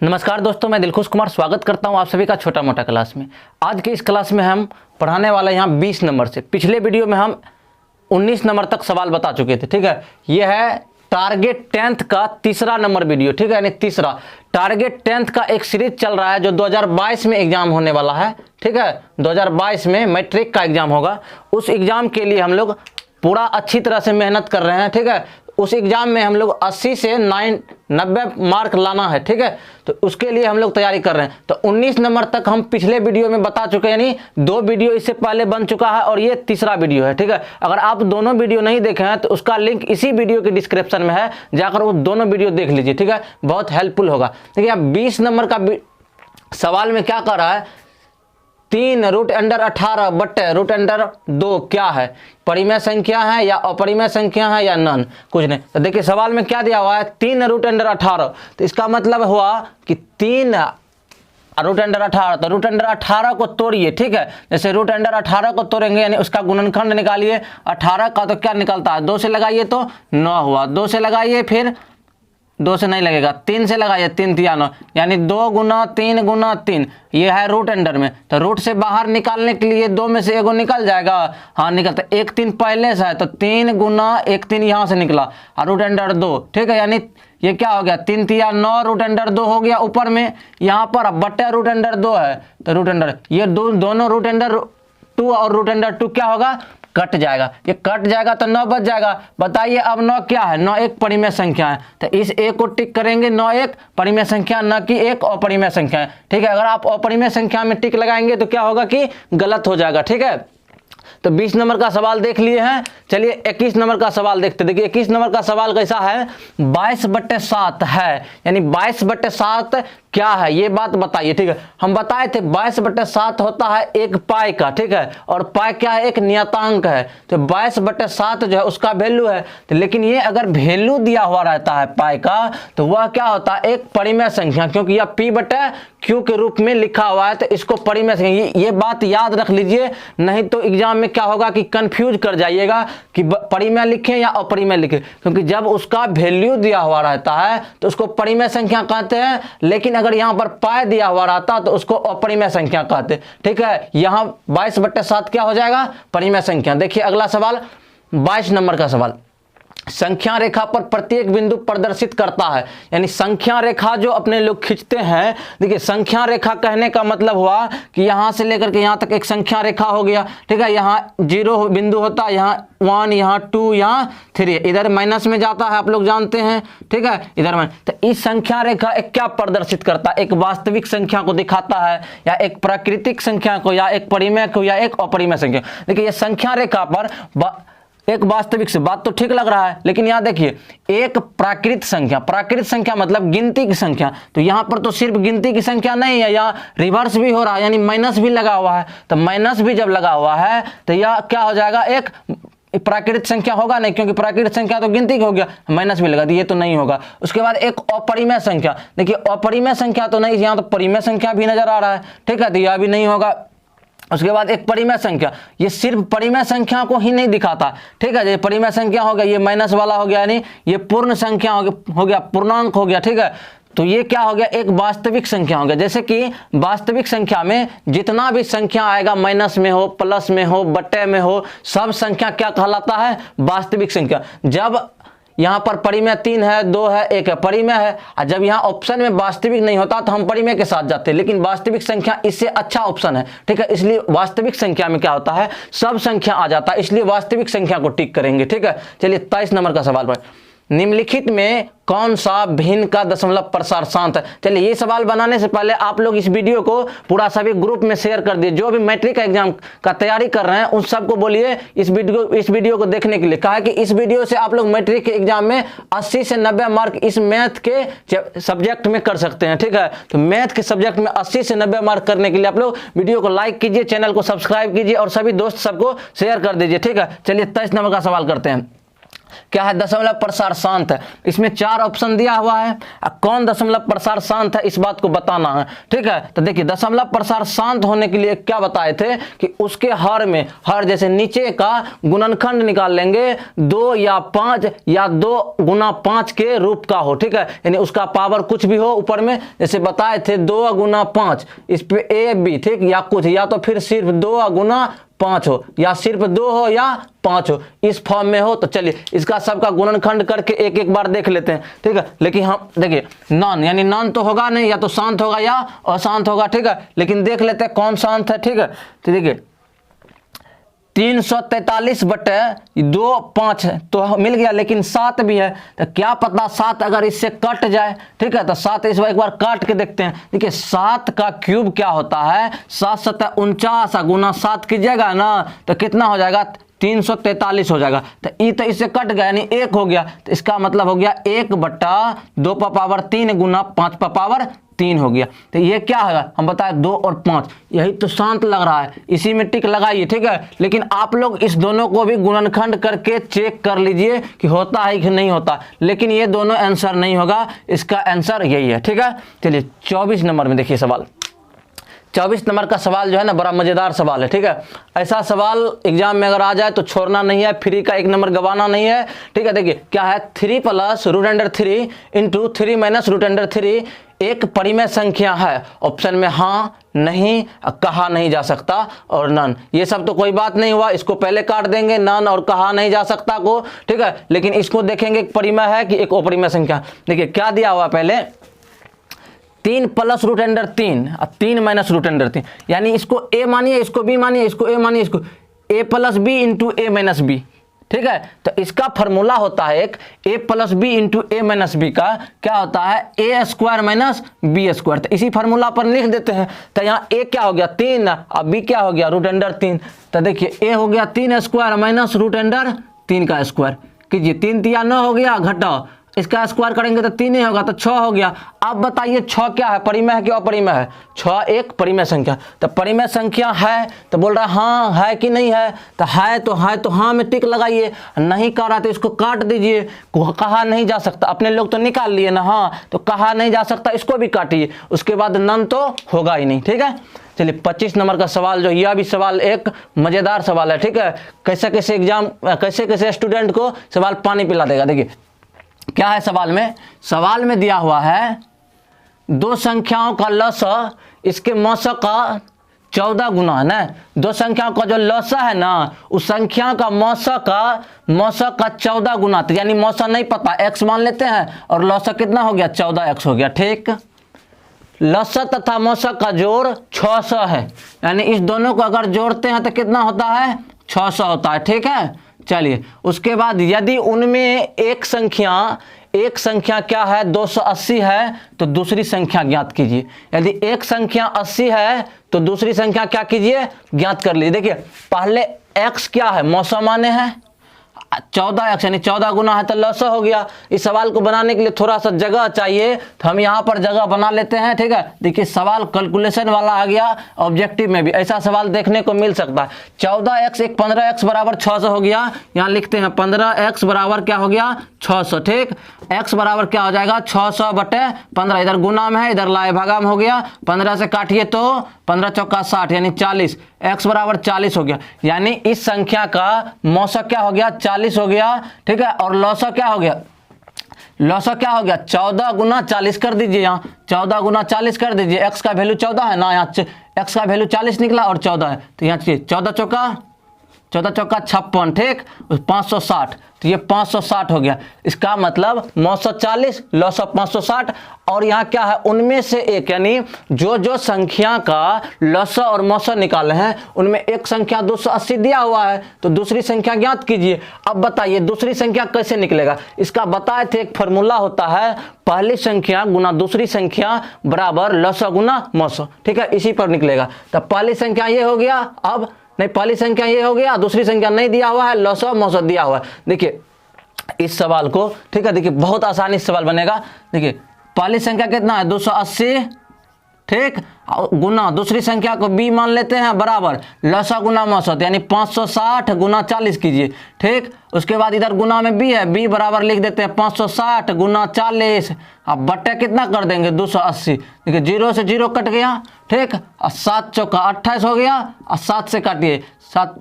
नमस्कार दोस्तों, मैं दिलखुश कुमार स्वागत करता हूं आप सभी का छोटा मोटा क्लास में। आज के इस क्लास में हम पढ़ाने वाले यहाँ 20 नंबर से। पिछले वीडियो में हम 19 नंबर तक सवाल बता चुके थे। ठीक है, यह है टारगेट 10th का तीसरा नंबर वीडियो। ठीक है, यानी तीसरा टारगेट 10th का एक सीरीज चल रहा है जो 2022 में एग्जाम होने वाला है। ठीक है, 2022 में मैट्रिक का एग्जाम होगा। उस एग्जाम के लिए हम लोग पूरा अच्छी तरह से मेहनत कर रहे हैं। ठीक है, उस एग्जाम में हम लोग 80 से 90 मार्क लाना है। ठीक है, तो उसके लिए हम लोग तैयारी कर रहे हैं। तो 19 नंबर तक हम पिछले वीडियो में बता चुके हैं, यानी 2 वीडियो इससे पहले बन चुका है और ये तीसरा वीडियो है। ठीक है, अगर आप दोनों वीडियो नहीं देखे हैं तो उसका लिंक इसी वीडियो के डिस्क्रिप्शन में है, जाकर वो दोनों वीडियो देख लीजिए। ठीक है, बहुत हेल्पफुल होगा। देखिए, 20 नंबर का सवाल में क्या कर रहा है, 3√18 बट्टे √2 क्या है, परिमेय संख्या है या अपरिमेय संख्या है या नन, कुछ नहीं। तो देखिए सवाल में क्या दिया हुआ है, 3√18। तो इसका मतलब हुआ कि 3√18। तो √18 को तोड़िए। ठीक है, जैसे √18 को तोड़ेंगे यानी उसका गुणनखंड निकालिए। 18 का तो क्या निकलता है, 2 से लगाइए तो 9 हुआ, 2 से लगाइए, फिर 2 से नहीं लगेगा, 3 से लगाइए, 3 तिया 9, यानी 2 गुना 3 गुना 3, ये है रूट अंडर में। तो रूट से बाहर निकालने के लिए 2 में से एगो निकल जाएगा। हाँ निकलता, 1 3 पहले से है तो 3 गुना 1 3 यहाँ से निकला और रूट अंडर 2। ठीक है, यानी ये क्या हो गया, 3 तिया 9 रूट अंडर 2 हो गया ऊपर में। यहाँ पर बट्टे रूट अंडर 2 है तो रूट अंडर ये दोनों रूट अंडर 2 और रूट अंडर 2 क्या होगा, कट जाएगा। ये कट जाएगा तो 9 बच जाएगा। बताइए अब 9 क्या है, 9 एक परिमेय संख्या है। तो इस एक को टिक करेंगे, 9 एक परिमेय संख्या, न कि एक अपरिमेय संख्या है। ठीक है, अगर आप अपरिमेय संख्या में टिक लगाएंगे तो क्या होगा कि गलत हो जाएगा। ठीक है, तो 20 नंबर का सवाल देख लिए हैं। चलिए 21 नंबर का सवाल देखते। देखिए 21 नंबर का सवाल कैसा है, 22/7 है, यानी 22/7 क्या है ये बात बताइए। ठीक है, हम बताए थे 22/7 होता है एक पाई का। ठीक है, और पाई क्या है, एक नियतांक है। तो 22/7 जो है उसका वैल्यू है। तो लेकिन ये अगर वैल्यू दिया हुआ रहता है पाई का तो वह क्या होता है, एक परिमेय संख्या, क्योंकि यह P/Q के रूप में लिखा हुआ है तो इसको परिमेय संख्या, ये बात याद रख लीजिए, नहीं तो एग्जाम में क्या होगा कि कंफ्यूज कर जाइएगा कि परिमेय लिखें या अपरिमेय लिखें। क्योंकि जब उसका वैल्यू दिया हुआ रहता है तो उसको परिमेय संख्या कहते हैं, लेकिन अगर यहां पर पाई दिया हुआ रहता तो उसको अपरिमेय संख्या कहते। ठीक है, यहां 22/7 क्या हो जाएगा, परिमेय संख्या। देखिए अगला सवाल 22 नंबर का सवाल, संख्या रेखा पर प्रत्येक बिंदु प्रदर्शित करता है, यानी संख्या रेखा जो अपने लोग खींचते हैं। देखिए संख्या रेखा कहने का मतलब हुआ कि यहां से लेकर के यहां तक एक संख्या रेखा हो गया। ठीक है, यहाँ 0 बिंदु होता है, यहाँ 1, यहाँ 2, यहाँ 3, इधर माइनस में जाता है, आप लोग जानते हैं। ठीक है, इधर माइनस। तो इस संख्या रेखा एक क्या प्रदर्शित करता है, एक वास्तविक संख्या को दिखाता है, या एक प्राकृतिक संख्या को, या एक परिमेय को, या एक अपरिमेय संख्या। देखिए ये संख्या रेखा पर एक वास्तविक से, बात तो ठीक लग रहा है, लेकिन यहां देखिए एक प्राकृत संख्या, प्राकृत संख्या मतलब गिनती की संख्या। तो यहां पर तो सिर्फ गिनती की संख्या नहीं है, यहाँ रिवर्स भी हो रहा है, यानी माइनस भी लगा हुआ है। तो माइनस भी जब लगा हुआ है तो यह क्या हो जाएगा, एक प्राकृत संख्या होगा नहीं, क्योंकि प्राकृत संख्या तो गिनती की हो गया, माइनस भी लगा दिए तो नहीं होगा। उसके बाद एक अपरिमेय संख्या, देखिए अपरिमेय संख्या तो नहीं, यहाँ तो परिमेय संख्या भी नजर आ रहा है। ठीक है, तो यह भी नहीं होगा। उसके बाद एक परिमेय संख्या, ये सिर्फ परिमेय संख्या को ही नहीं दिखाता। ठीक है, ये परिमेय संख्या हो गया, ये माइनस वाला हो गया, यानी ये पूर्ण संख्या हो गया, पूर्णांक हो गया। ठीक है, तो ये क्या हो गया, एक वास्तविक संख्या हो गया। जैसे कि वास्तविक संख्या में जितना भी संख्या आएगा, माइनस में हो, प्लस में हो, बट्टे में हो, सब संख्या क्या कहलाता है, वास्तविक संख्या। जब यहाँ पर परिमेय 3 है, 2 है, 1 है, परिमेय है। और जब यहाँ ऑप्शन में वास्तविक नहीं होता तो हम परिमेय के साथ जाते हैं, लेकिन वास्तविक संख्या इससे अच्छा ऑप्शन है। ठीक है, इसलिए वास्तविक संख्या में क्या होता है, सब संख्या आ जाता है, इसलिए वास्तविक संख्या को टिक करेंगे। ठीक है, चलिए 23 नंबर का सवाल पर, निम्नलिखित में कौन सा भिन्न का दशमलव प्रसार शांत है। चलिए ये सवाल बनाने से पहले आप लोग इस वीडियो को पूरा सभी ग्रुप में शेयर कर दिए। जो भी मैट्रिक का एग्जाम का तैयारी कर रहे हैं उन सबको बोलिए इस वीडियो को देखने के लिए। कहा कि इस वीडियो से आप लोग मैट्रिक के एग्जाम में 80 से 90 मार्क इस मैथ के सब्जेक्ट में कर सकते हैं। ठीक है, तो मैथ के सब्जेक्ट में 80 से 90 मार्क करने के लिए आप लोग वीडियो को लाइक कीजिए, चैनल को सब्सक्राइब कीजिए और सभी दोस्त सबको शेयर कर दीजिए। ठीक है, चलिए 23 नंबर का सवाल करते हैं। क्या है, दशमलव प्रसार शांत है। इसमें 4 ऑप्शन दिया हुआ है, कौन दशमलव प्रसार शांत है इस बात को बताना है, ठीक है। तो देखिए दशमलव प्रसार शांत होने के लिए क्या बताए थे कि उसके हर में, हर जैसे नीचे का गुणनखंड निकाल लेंगे 2 या 5 या 2 गुना 5 के रूप का हो, ठीक है, यानी उसका पावर कुछ भी हो ऊपर में, जैसे बताए थे 2 गुना 5 इस पे ए बी, ठीक, या कुछ, या तो फिर सिर्फ 2 गुना 5 हो, या सिर्फ 2 हो या 5 हो, इस फॉर्म में हो। तो चलिए इसका सबका गुणनखंड करके एक एक बार देख लेते हैं, ठीक है। लेकिन हम देखिए नॉन, यानी नॉन तो होगा नहीं, या तो शांत होगा या अशांत होगा, ठीक है। लेकिन देख लेते हैं कौन शांत है, ठीक है। तो देखिए 343/2 5 तो मिल गया, लेकिन 7 भी है, तो क्या पता 7 अगर इससे कट जाए, ठीक है। तो 7 इस बार एक बार काट के देखते हैं। देखिए 7 का क्यूब क्या होता है, 7 7 49 गुना 7 कीजिएगा ना तो कितना हो जाएगा, 343 हो जाएगा। तो ई तो इससे कट गया यानी 1 हो गया, तो इसका मतलब हो गया 1/2 पर पावर 3 गुना 5 पर पावर 3 हो गया। तो ये क्या है, हम बताए 2 और 5, यही तो शांत लग रहा है, इसी में टिक लगाइए, ठीक है। लेकिन आप लोग इस दोनों को भी गुणनखंड करके चेक कर लीजिए कि होता है कि नहीं होता, लेकिन ये दोनों आंसर नहीं होगा, इसका आंसर यही है, ठीक है। चलिए 24 नंबर में देखिए सवाल। 24 नंबर का सवाल जो है ना बड़ा मजेदार सवाल है, ठीक है। ऐसा सवाल एग्जाम में अगर आ जाए तो छोड़ना नहीं है, फ्री का 1 नंबर गवाना नहीं है, ठीक है। देखिए क्या है, 3 + √3 इंटू 3 - √3 एक परिमेय संख्या है। ऑप्शन में हाँ, नहीं, कहा नहीं जा सकता और नन। ये सब तो कोई बात नहीं हुआ, इसको पहले काट देंगे, नन और कहा नहीं जा सकता को, ठीक है। लेकिन इसको देखेंगे एक परिमेय है कि एक अपरिमेय संख्या। देखिए क्या दिया हुआ, पहले 3 + √3 और 3 - √3, यानी इसको ए मानिए, इसको बी मानिए, इसको ए मानिए, इसको a + b into a - b, ठीक है। तो इसका फॉर्मूला होता है एक a + b into a - b का क्या होता है, a² - b²। तो इसी फार्मूला पर लिख देते हैं। तो यहाँ a क्या हो गया 3 और b क्या हो गया √3। तो देखिए a हो गया 3² - √3 का स्क्वायर कीजिए, 3 × 9 हो गया, घटाओ इसका स्क्वायर करेंगे तो 3 ही होगा, तो 6 हो गया। अब बताइए 6 क्या है, परिमेय है कि अपरिमेय है, 6 एक परिमेय संख्या। तो परिमेय संख्या है तो बोल रहा है हाँ है कि नहीं है, तो है तो हाँ में टिक लगाइए, नहीं कह रहा तो इसको काट दीजिए। कहा नहीं जा सकता, अपने लोग तो निकाल लिए ना, हाँ तो कहा नहीं जा सकता, इसको भी काटिए, उसके बाद नन तो होगा ही नहीं, ठीक है। चलिए 25 नंबर का सवाल जो, यह भी सवाल एक मजेदार सवाल है, ठीक है। कैसे कैसे एग्जाम, कैसे कैसे स्टूडेंट को सवाल पानी पिला देगा। देखिए क्या है सवाल में दिया हुआ है 2 संख्याओं का लसा, इसके मौसा का 14 गुना है ना। 2 संख्याओं का जो लसा है ना, उस संख्या का मौसा का 14 गुना, तो यानी मौसा नहीं पता, x मान लेते हैं और लसा कितना हो गया 14x हो गया, ठीक। लसा तथा मौसा का जोड़ 600 है, यानी इस दोनों को अगर जोड़ते हैं तो कितना होता है 600 होता है, ठीक है। चलिए उसके बाद यदि उनमें एक संख्या क्या है 280 है तो दूसरी संख्या ज्ञात कीजिए। यदि एक संख्या 80 है तो दूसरी संख्या क्या कीजिए, ज्ञात कर लीजिए। देखिए पहले x क्या है, मौसा माने हैं 14x, यानी 14 गुना है तो लसा हो गया। इस सवाल को बनाने के लिए थोड़ा सा जगह चाहिए, तो हम यहाँ पर जगह बना लेते हैं, ठीक है। देखिए सवाल कैलकुलेशन वाला आ गया, ऑब्जेक्टिव में भी ऐसा सवाल देखने को मिल सकता है। 14x एक 15x बराबर 600 हो गया, यहाँ लिखते हैं 15x बराबर क्या हो गया 600, ठीक। x बराबर क्या हो जाएगा 600/15, इधर गुना में है, इधर लाए भागा में हो गया, 15 से काटिए तो 15 चौका 60 यानी 40, x बराबर 40 हो गया। यानी इस संख्या का मौसा क्या हो गया 40 हो गया, ठीक है। और लौसा क्या हो गया, 14 गुना 40 कर दीजिए, यहाँ 14 गुना 40 कर दीजिए। x का वैल्यू 14 है ना, यहाँ x का वैल्यू 40 निकला और 14 है, तो यहाँ 14 चौका 56, ठीक, 560, तो ये 560 हो गया। इसका मतलब मौसा 40 लौसा 560, और यहाँ क्या है उनमें से एक, यानी जो संख्या का लौसा और मौसा निकाले हैं उनमें एक संख्या 280 दिया हुआ है, तो दूसरी संख्या ज्ञात कीजिए। अब बताइए दूसरी संख्या कैसे निकलेगा, इसका बताए थे एक फॉर्मूला होता है, पहली संख्या गुना दूसरी संख्या बराबर लौसा गुना मौसा, ठीक है, इसी पर निकलेगा। तो पहली संख्या ये हो गया, अब नहीं पहली संख्या ये हो गया, दूसरी संख्या नहीं दिया हुआ है, लौसा मौसा दिया हुआ है। देखिए इस सवाल को, ठीक है, देखिए बहुत आसानी से सवाल बनेगा। देखिए पहली संख्या कितना है 280, ठीक, गुना दूसरी संख्या को b मान लेते हैं बराबर लसा गुना मौसत, यानी 560 गुना 40 कीजिए। ठीक, उसके बाद इधर गुना में b है, b बराबर लिख देते हैं 560 गुना 40। अब बट्टे कितना कर देंगे 280। देखिए 0 से 0 कट गया। ठीक, और 7 चौका 28 हो गया, और 7 से काटिए 7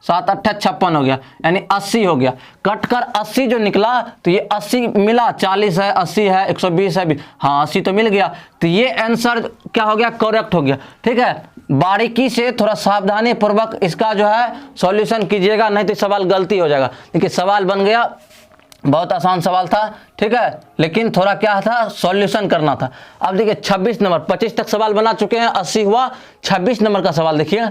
8 56 हो गया, यानी 80 हो गया। कट कर 80 जो निकला तो ये 80 मिला, 40 है, 80 है, 120 है, हाँ 80 तो मिल गया। तो ये आंसर क्या हो गया, करेक्ट हो गया। ठीक है, बारीकी से थोड़ा सावधानी पूर्वक इसका जो है सॉल्यूशन कीजिएगा, नहीं तो सवाल गलती हो जाएगा। देखिए सवाल बन गया, बहुत आसान सवाल था। ठीक है, लेकिन थोड़ा क्या था, सॉल्यूशन करना था। अब देखिए 26 नंबर, 25 तक सवाल बना चुके हैं, 80 हुआ। 26 नंबर का सवाल देखिए,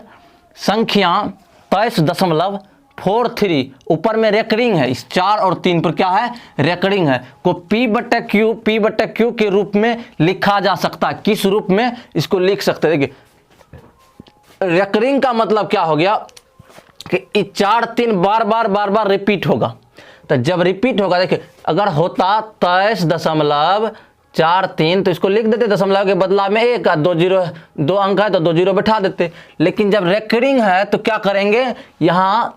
संख्या 23.43 ऊपर में रेकरिंग है, इस 4 और 3 पर क्या है, रेकरिंग है, को P/Q के रूप में लिखा जा सकता है। किस रूप में इसको लिख सकते हैं, देखिए रेकरिंग का मतलब क्या हो गया कि 4 3 बार बार रिपीट होगा। तो जब रिपीट होगा, देखिए अगर होता 23.43 तो इसको लिख देते दशमलव के बदला में 1, 2 अंक है तो 2 जीरो बैठा देते। लेकिन जब रेकरिंग है तो क्या करेंगे, यहाँ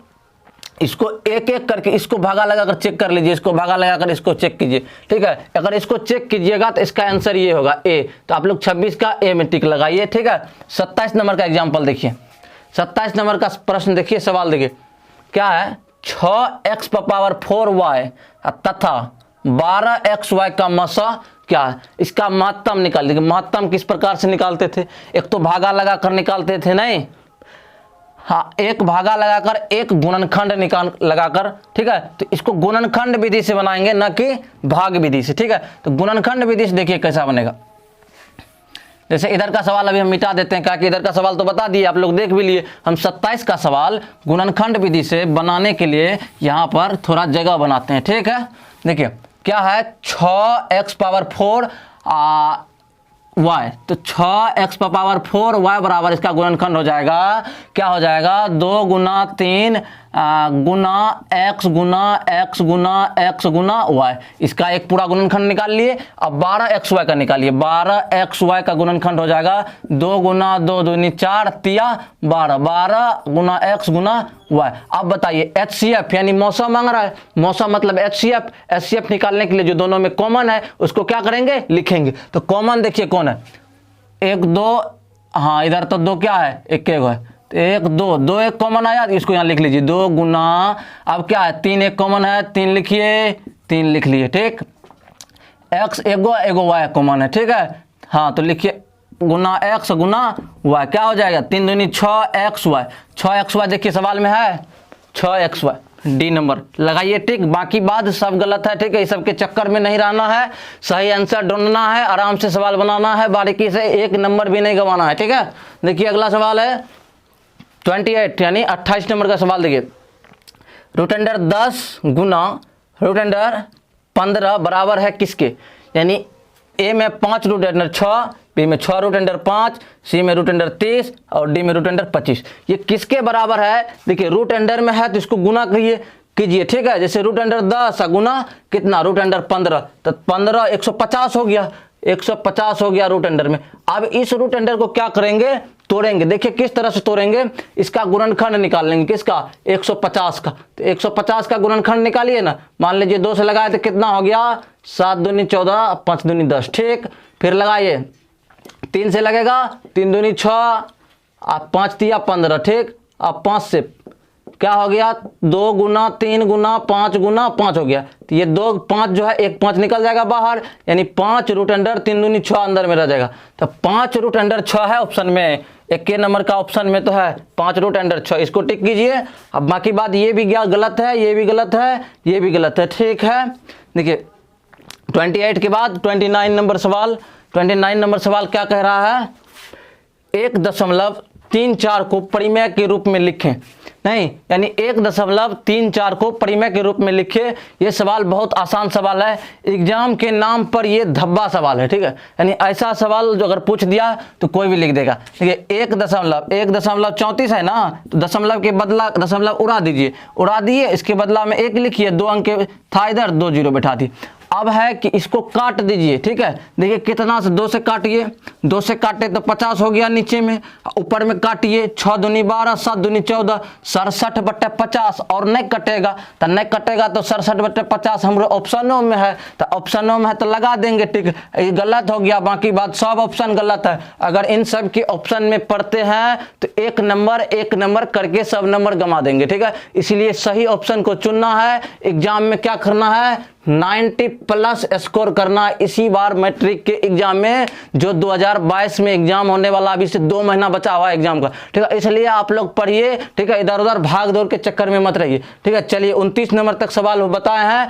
इसको एक एक करके इसको भागा लगाकर चेक कर लीजिए, इसको भागा लगाकर इसको चेक कीजिए। ठीक है, अगर इसको चेक कीजिएगा तो इसका आंसर ये होगा ए। तो आप लोग 26 का ए में टिक लगाइए। ठीक है, 27 नंबर का एग्जाम्पल देखिए, 27 नंबर का प्रश्न देखिए, सवाल देखिए क्या है, 6x⁴y तथा 12xy का मसा क्या है, इसका महत्तम निकाल। देखिए महत्तम किस प्रकार से निकालते थे, एक तो भागा लगाकर निकालते थे, नहीं हाँ, एक भागा लगाकर एक गुणनखंड निकाल लगाकर। ठीक है, तो इसको गुणनखंड विधि से बनाएंगे, न कि भाग विधि से। ठीक है, तो गुणनखंड विधि से देखिए कैसा बनेगा। जैसे इधर का सवाल अभी हम मिटा देते हैं, क्या कि इधर का सवाल तो बता दिए, आप लोग देख भी लिए। हम 27 का सवाल गुणनखंड विधि से बनाने के लिए यहाँ पर थोड़ा जगह बनाते हैं। ठीक है, देखिए क्या है, 6x⁴ y, तो 6x⁴y बराबर इसका गुणनखंड हो जाएगा, क्या हो जाएगा, 2 गुना 3 गुना x गुना y। इसका एक पूरा गुणनखंड निकाल लिए। अब 12xy का निकालिए, 12xy का गुणनखंड हो जाएगा 2 गुना 2 दूनी 4 तिया 12, 12 गुना x गुना y। अब बताइए HCF यानी मौसम मांग रहा है, मौसम मतलब HCF निकालने के लिए जो दोनों में कॉमन है उसको क्या करेंगे, लिखेंगे। तो कॉमन देखिए कौन है, 1 2, हाँ इधर तो 2 क्या है, 1 है, 1 2 1 कॉमन आया, इसको यहाँ लिख लीजिए 2 गुना, अब क्या है 3 1 कॉमन है, 3 लिखिए, 3 लिख लिए। ठीक, x एगो y कॉमन है। ठीक है, हाँ तो लिखिए गुना x गुना y, क्या हो जाएगा 3 दूनी 6xy, 6xy देखिए सवाल में है 6xy, डी नंबर लगाइए टिक। बाकी बात सब गलत है। ठीक है, इस सब के चक्कर में नहीं रहना है, सही आंसर ढूंढना है, आराम से सवाल बनाना है, बारीकी से, 1 नंबर भी नहीं गंवाना है। ठीक है, देखिए अगला सवाल है 28 यानी 28 नंबर का सवाल देखिए, √10 गुना √15 बराबर है किसके, यानी ए में 5 √6, बी में 6 √5, सी में √30 और डी में √25। ये किसके बराबर है, देखिए √अंडर में है तो इसको गुना कीजिए। ठीक है, जैसे √10 गुना कितना √15, तो 15 150 हो गया, 150 हो गया √अंडर में। अब इस √अंडर को क्या करेंगे, तोड़ेंगे। देखिए किस तरह से तोड़ेंगे, इसका गुणनखंड निकाल लेंगे, किसका 150 का। तो 150 का गुणनखंड निकालिए ना, मान लीजिए 2 से लगाए तो कितना हो गया, 7 दूनी 14, 5 दूनी 10। ठीक, फिर लगाइए 3 से लगेगा, 3 दूनी 6, 5 तिया 15। ठीक, अब 5 से क्या हो गया, 2 गुना 3 गुना 5 गुना 5 हो गया। तो ये 2 5 जो है, 1 5 निकल जाएगा बाहर, यानी 5 √अंडर 3 दूनी 6 अंदर में रह जाएगा। तो 5 √अंडर 6 है ऑप्शन में, 1 नंबर का ऑप्शन में तो है 5 √अंडर 6, इसको टिक कीजिए। अब बाकी बात ये भी गलत है, ये भी गलत है, ये भी गलत है। ठीक है, देखिए 28 के बाद 29 नंबर सवाल, 29 नंबर सवाल क्या कह रहा है, 1.34 को परिमेय के रूप में लिखें। नहीं, यानी 1.34 को परिमेय के रूप में लिखे। ये सवाल बहुत आसान सवाल है, एग्जाम के नाम पर ये धब्बा सवाल है। ठीक है, यानी ऐसा सवाल जो अगर पूछ दिया तो कोई भी लिख देगा। देखिए 1.34 है ना, तो दशमलव के बदला दशमलव उड़ा दीजिए, उड़ा दिए, इसके बदला में 1 लिखिए, 2 अंक था इधर, 2 जीरो बैठा दिए। अब है कि इसको काट दीजिए, ठीक है। देखिए कितना से 2 से काटिए, 2 से काटे तो 50 हो गया नीचे में, ऊपर में काटिए 6 दूनी 12, 7 दूनी 14, 67/50 और नहीं कटेगा तो नहीं कटेगा तो 67/50 हमारे ऑप्शनों में है, तो ऑप्शनों में है तो लगा देंगे, ठीक है। ये गलत हो गया, बाकी बात सब ऑप्शन गलत है। अगर इन सब के ऑप्शन में पढ़ते हैं तो एक नंबर करके सब नंबर गमा देंगे, ठीक है। इसलिए सही ऑप्शन को चुनना है। एग्जाम में क्या करना है, 90+ स्कोर करना है इसी बार मैट्रिक के एग्जाम में, जो 2022 में एग्जाम होने वाला, अभी से 2 महीना बचा हुआ है एग्जाम का, ठीक है। इसलिए आप लोग पढ़िए, ठीक है, इधर उधर भाग दौड़ के चक्कर में मत रहिए, ठीक है। चलिए 29 नंबर तक सवाल बताए हैं।